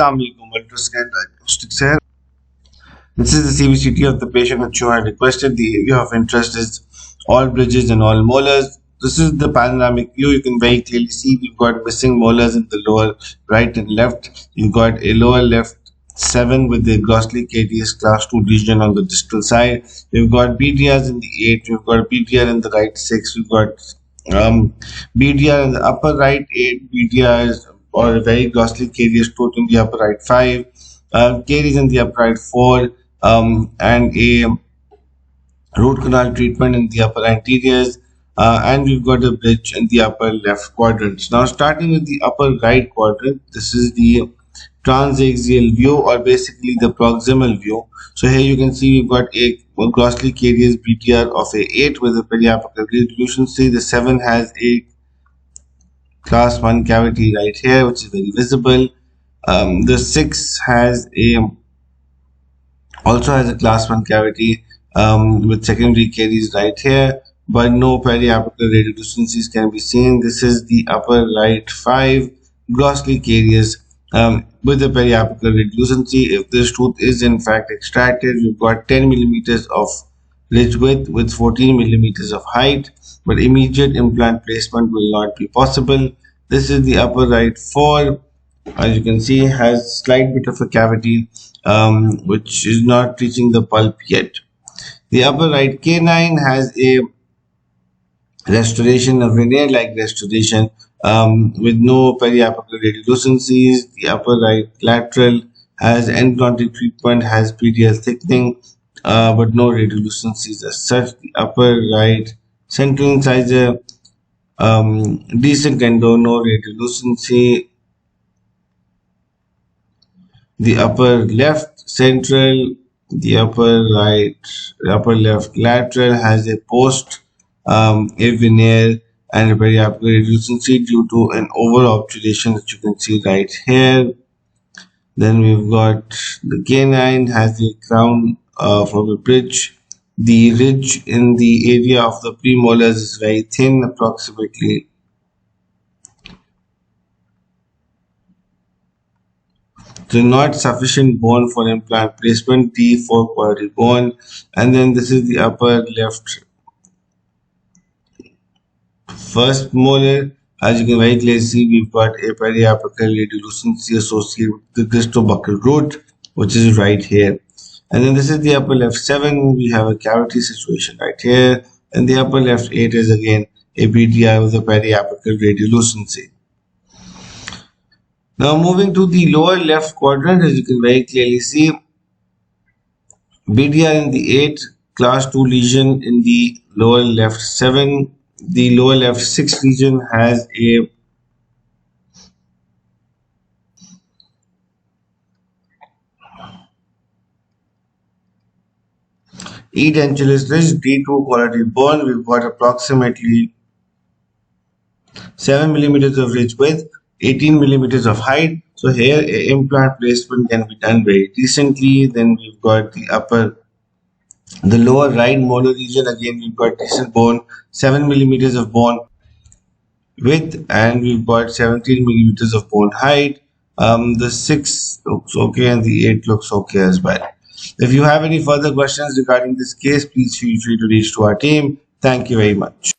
Assalamu alaikum. Ultrascan Diagnostics here. This is the CBCT of the patient which you had requested. The area of interest is all bridges and all molars. This is the panoramic view. You can very clearly see we've got missing molars in the lower right and left. You've got a lower left 7 with the grossly carious class 2 lesion on the distal side. We've got BDRs in the 8. We've got BDR in the right 6. We've got BDR in the upper right 8. BDRs or a very grossly carious tooth in the upper right 5. Caries in the upper right 4. And a root canal treatment in the upper anteriors. And we've got a bridge in the upper left quadrant. Now starting with the upper right quadrant, this is the transaxial view or basically the proximal view. So here you can see we've got a grossly carious BTR of a 8 with a periapical radiolucency. The 7 has a class 1 cavity right here which is very visible. The 6 has also has a class 1 cavity with secondary caries right here, but no periapical radiolucencies can be seen. This is the upper right 5 grossly carious with a periapical radiolucency. If this tooth is in fact extracted, we've got 10 millimeters of ridge width with 14 millimeters of height, but immediate implant placement will not be possible. This is the upper right 4. As you can see, has slight bit of a cavity which is not reaching the pulp yet. The upper right canine has a restoration, a veneer-like restoration with no periapical radiolucencies. The upper right lateral has endodontic treatment, has PDL thickening, but no radiolucencies as such. The upper right central incisor, decent endo, no radiolucency. The upper left central, the upper right, upper left lateral has a post, a veneer and a periapical radiolucency due to an over obturation that you can see right here. Then we've got the canine has the crown from the bridge. The ridge in the area of the premolars is very thin, approximately so not sufficient bone for implant placement, D4 quality bone. And then this is the upper left first molar. As you can very clearly see, we've got a periapical radiolucency associated with the cristobuccal root, which is right here. And then this is the upper left 7. We have a cavity situation right here. And the upper left 8 is again a BTR with a periapical radiolucency. Now moving to the lower left quadrant, as you can very clearly see, BDR in the 8, class 2 lesion in the lower left 7. The lower left 6 lesion has a edentulous ridge, D2 quality bone. We've got approximately 7 millimeters of ridge width, 18 millimeters of height. So here implant placement can be done very decently. Then we've got the lower right molar region. Again, we've got decent bone, 7 millimeters of bone width, and we've got 17 millimeters of bone height. The 6 looks okay and the 8 looks okay as well. If you have any further questions regarding this case, please feel free to reach to our team. Thank you very much.